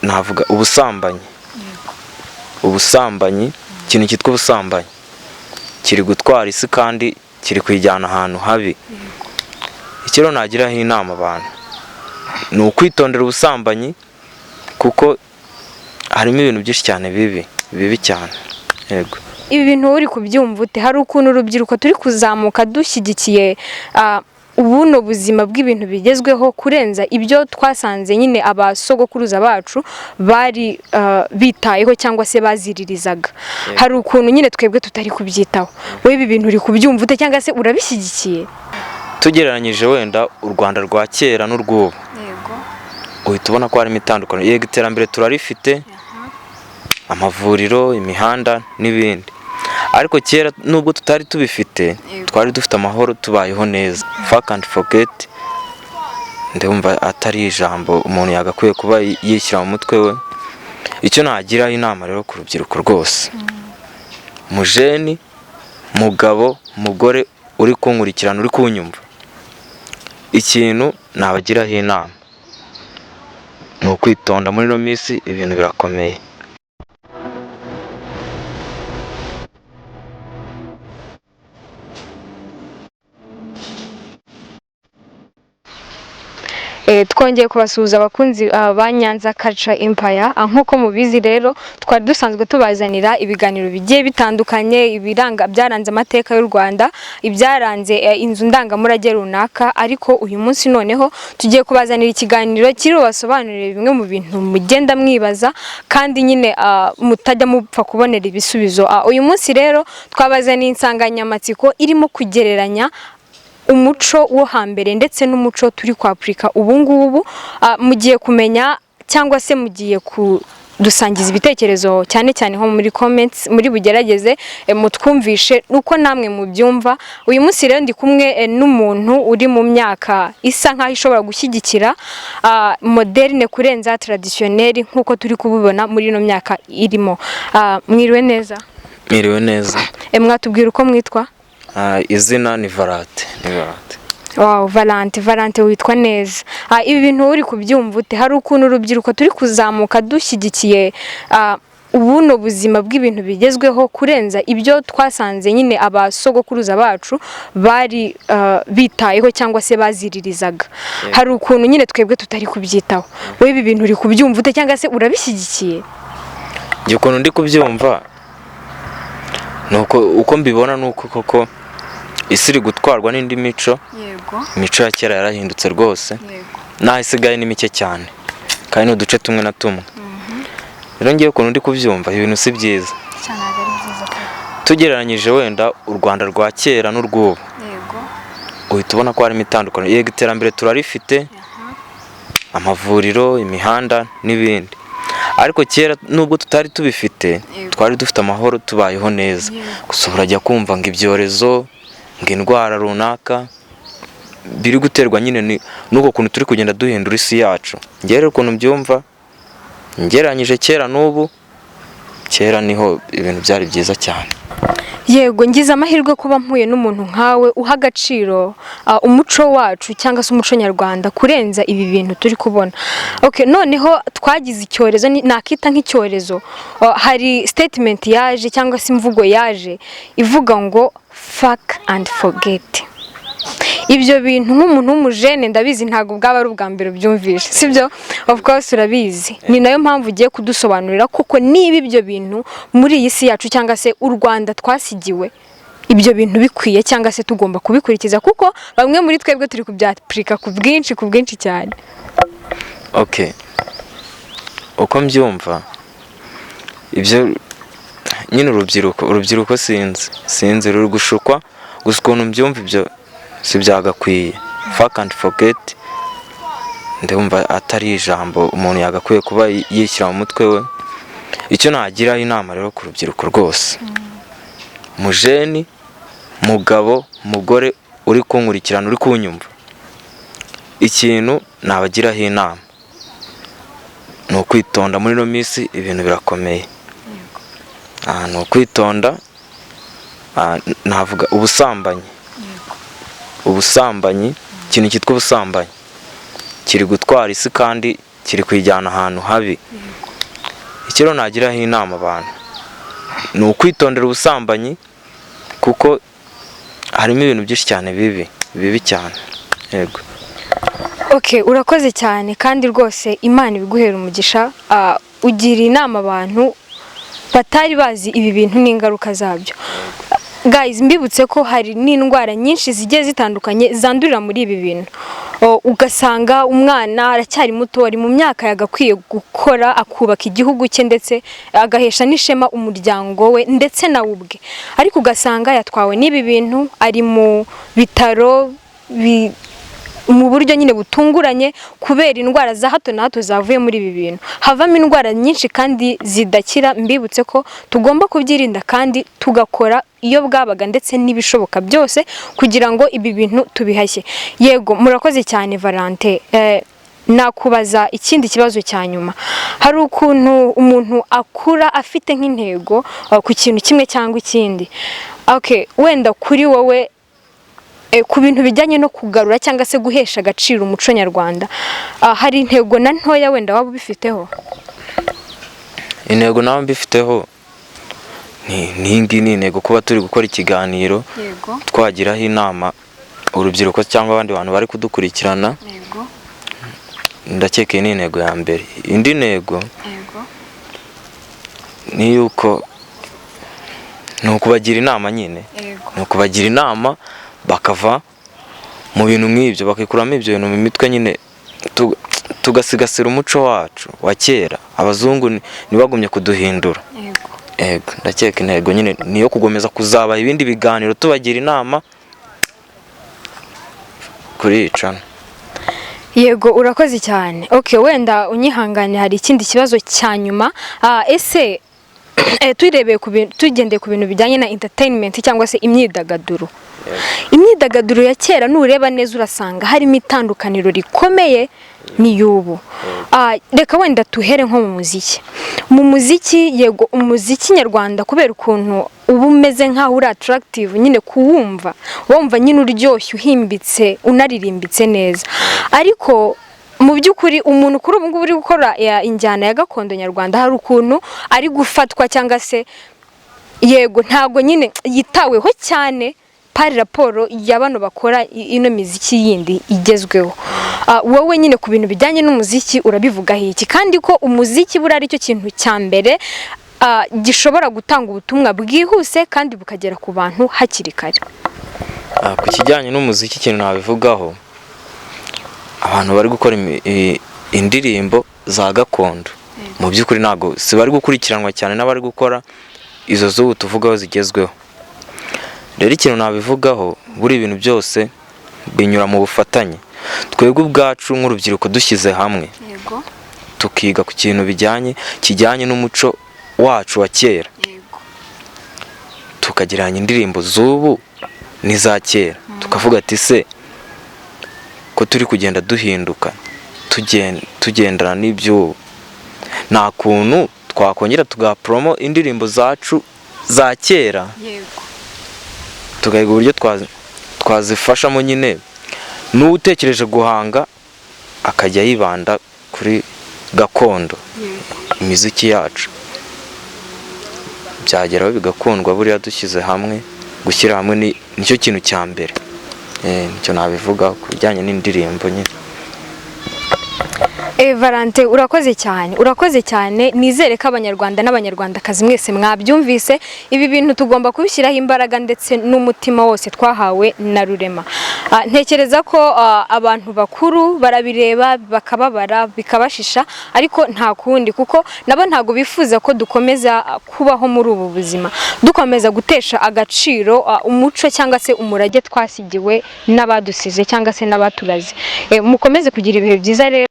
navuga ubusambanyi. Ubusambanyi, ikintu cyitwa ubusambanyi kiri gutwara isi kandi kiri kuyijyana ahantu habi. Ikiro nagiraho inama abantu ni ukwitondera ubusambanyi kuko harimo ibintu byinshi cyane bibi cyane. Yego. Ibi bintu uri kubyumva ute? Hari ukuntu urubyiruko turi kuzamuka dushyigikiye ubuno buzima bw'ibintu bigezweho kurenza ibyo twasanze nyine abasogokuruza bacu bari bitayeho cyangwa se baziririzaga. Hari ukuntu nyine twebwe tutari kubyitaho. Wowe ibi bintu uri kubyumva ute cyangwa se urabishyigikiye? Tugereranyije wenda u Rwanda rwa kera n'urw'ubu, uhita ubona ko harimo itandukano. Yego, iterambere turarifite, amavuriro, imihanda n'ibindi, ariko kera nubwo tutari tubifite twari dufite amahoro, tubayeho neza. Fuck and forget, ndumva atari ijambo umuntu yagakwiye kuba yishyira mu mutwe we. Icyo nagiraho inama rero ku rubyiruko rwose, mujeni, mugabo, mugore uri kunkurikirana, uri kunyumva, ikintu nabagiraho inama ni ukwitonda. Muri ino minsi ibintu birakomeye. Twongeye kubasuhuza abakunzi ba Nyanza Culture Empire. Nkuko mubizi rero twari dusanzwe tubazanira ibiganiro bigiye bitandukanye, byaranze amateka y'u Rwanda, ibyaranze inzu ndangamurage runaka, ariko uyu munsi noneho tugiye kubazanira ikiganiro kiri basobanurire bimwe mu bintu mugenda mwibaza kandi nyine mutajya mupfa kubonera ibisubizo. Uyu munsi rero twabazaniye insanganyamatsiko irimo kugereranya umuco wo hambere ndetse n'umuco turi kwa Afrika ubu ngubu. Mugiye kumenya cyangwa se mugiye dusangiza ibitekerezo cyane cyane nko muri comments, muri bugerageze mutwumvishe uko namwe mubyumva. Uyu munsi rero ndi kumwe n'umuntu uri mu myaka isa nkaho ishobora gushyigikira moderne kurenza traditionnel nkuko turi kubibona muri no myaka irimo. Mwiriwe neza? Mwiriwe neza. Mwatubwira uko mwitwa? Izina ni Valante. Wow, Valante witwa neza. Ibi bintu uri kubyumva ute? Hari ukuntu urubyiruko turi kuzamuka dushyigikiye ubuno buzima bw'ibintu bigezweho kurenza ibyo twasanze nyine abasogokuruza bacu bari bitayeho cyangwa se baziririzaga. Hari ukuntu nyine twebwe tutari kubyitaho. Wowe ibi bintu uri kubyumva ute cyangwa se urabishyigikiye? Njye ukuntu ndi kubyumva nuko uko mbibona nuko koko isi iri gutwarwa n'indi mico. Imico ya kera yarahindutse rwose, naho isigaye ni mike cyane kandi n'uduce tumwe na tumwe. Rero ngiye ukuntu ndi kubyumva ibintu si byiza. Tugereranyije wenda u Rwanda rwa kera n'urw'ubu, uhita ubona ko harimo itandukano. Yego, iterambere turarifite, amavuriro, imihanda n'ibindi, ariko kera nubwo tutari tubifite twari dufite amahoro, tubayeho neza. Gusa urajya kumva ngo ibyorezo, ngo indwara runaka biri guterwa nyine nuko kuntu turi kugenda duhindura isi yacu. Ngere ukuntu byumva ngereranyije kera n'ubu, kera niho ibintu byari byiza cyane. Yego, ngize amahirwe kuba mpuye n'umuntu nkawe uha agaciro umuco wacu cyangwa se umuco nyarwanda kurenza ibi bintu turi kubona. Okay, noneho twagize icyorezo, nakita nk'icyorezo. Hari statement yaje cyangwa se imvugo yaje ivuga ngo fuck and forget. Ibyo bintu nk'umuntu w'umujene ndabizi ntago bwaba ari ubwa mbere byumvishe, sibyo? Of course urabizi. Ni nayo mpamvu ugiye kudusobanurira koko niba ibyo bintu muri iyi si yacu cyangwa se u Rwanda twasigiwe ibyo bintu bikwiye cyangwa se tugomba kubikurikiza, kuko bamwe muri twebwe turi kubyapurika ku bwinshi cyane. Okay, uko mbyumva ibyo nyine urubyiruko sinzi ruri gushukwa. Gusa ukuntu mbyumva ibyo si byagakwiye. Fuck and forget, ndumva atari ijambo umuntu yagakwiye kuba yishyira mu mutwe we. Icyo nagiraho inama rero ku rubyiruko rwose, mujeni, mugabo, mugore uri kunkurikirana, uri kunyumva, ikintu nabagiraho inama ni ukwitonda. Muri ino minsi ibintu birakomeye. Ni ukwitonda. Navuga ubusambanyi, ikintu cyitwa ubusambanyi kiri gutwara isi kandi kiri kuyijyana ahantu habi. Ikiro nagiraho inama abantu ni ukwitondera ubusambanyi, kuko harimo ibintu byinshi cyane bibi cyane. Yego. Okay, urakoze cyane kandi rwose Imana ibiguhera umugisha. Ugira inama abantu batari bazi ibi bintu n'ingaruka zabyo. Guys, mbibutse ko hari n'indwara nyinshi zigiye zitandukanye zandurira muri ibi bintu. Ugasanga umwana aracyari muto, ari mu myaka yagakwiye gukora akubaka igihugu cye ndetse agahesha n'ishema umuryango we ndetse na ubwe, ariko ugasanga yatwawe n'ibi bintu, ari mu bitaro mu buryo nyine butunguranye kubera indwara za hato na hato zavuye muri ibi bintu. Havamo indwara nyinshi kandi zidakira. Mbibutse ko tugomba kubyirinda kandi tugakora iyo bwabaga ndetse n'ibishoboka byose kugira ngo ibi bintu tubihashye. Yego, murakoze cyane Valentin. Nakubaza ikindi kibazo cya nyuma. Hari ukuntu umuntu akura afite nk'intego ku kintu kimwe cyangwa ikindi. Okay, wenda kuri wowe ku bintu bijyanye no kugarura cyangwa se guhesha agaciro umuco nyarwanda, hari intego na ntoya wenda waba ubifiteho? Intego nawe mbifiteho ni intego kuba turi gukora ikiganiro, twagiraho inama urubyiruko cyangwa abandi bantu bari kudukurikirana. Ndakeka ni intego ya mbere. Indi ntego ni yuko ni ukubagira inama nyine, ni ukubagira inama bakava mu bintu nk'ibyo, bakikuramo ibyo bintu mu mitwe nyine, tugasigasira umuco wacu wa kera. Abazungu ntibagumye kuduhindura. Yego, ndakeka intego nyine niyo kugomeza kuzaba ibindi biganiro tubagira inama kuri icana. Yego, urakoze cyane. Okay, wenda unyihangane, hari ikindi kibazo cya nyuma. Ese tugendeye ku bintu bijyanye na entertainment cyangwa se imyidagaduro. Imyidagaduro ya kera nureba neza urasanga harimo itandukaniro rikomeye n'iyubu. Reka wenda tuhere nko mu muziki. Mu muziki, yego, umuziki nyarwanda kubera ukuntu uba umeze nkaho uri attractive nyine kuwumva, wumva nyine uryoshye, uhimbitse, unaririmbitse neza. Ariko mu by'ukuri umuntu kuri ubu ngubu uri gukora injyana ya gakondo nyarwanda, hari ukuntu ari gufatwa cyangwa se, yego, ntabwo nyine yitaweho cyane pari raporo ya bano bakora ino miziki yindi igezweho. Wowe nyine ku bintu bijyanye n'umuziki urabivugaho iki? Kandi ko umuziki buri ari cyo kintu cya mbere gishobora gutanga ubutumwa bwihuse kandi bukagera ku bantu hakiri kare. Ku kijyanye n'umuziki ikintu nabivugaho, abantu bari gukora indirimbo za gakondo mu by'ukuri ntago si bari gukurikiranwa cyane n'abari gukora izo z'ubu tuvugaho zigezweho. Rero ikintu nabivugaho, buri ibintu byose binyura mu bufatanye. Twebwe ubwacu nk'urubyiruko dushyize hamwe, tukiga ku kintu kijyanye n'umuco wacu wa kera, tukagereranya indirimbo z'ubu n'iza kera, tukavuga ati se ko turi kugenda duhinduka tugendana n'iby'ubu, nta kuntu twakongera tugapromo indirimbo zacu za kera, tugahiga uburyo twazifashamo nyine n'utekereje guhanga akajya yibanda kuri gakondo, imiziki yacu, byageraho bigakundwa. Buriya dushyize hamwe, gushyira hamwe nicyo kintu cya mbere. Nicyo nabivuga ku bijyanye n'indirimbo nyine. Valentin, urakoze cyane. Nizere ko abanyarwanda n'abanyarwandakazi mwese mwabyumvise. Ibi bintu tugomba kubishyiraho imbaraga ndetse n'umutima wose twahawe na Rurema. Ntekereza ko abantu bakuru barabireba bakababara bikabashisha, ariko nta kundi, kuko nabo ntago bifuza ko dukomeza kubaho muri ubu buzima dukomeza gutesha agaciro umuco cyangwa se umurage twasigiwe n'abadusize cyangwa se n'abaturaze. Mukomeze kugira ibihe byiza rero.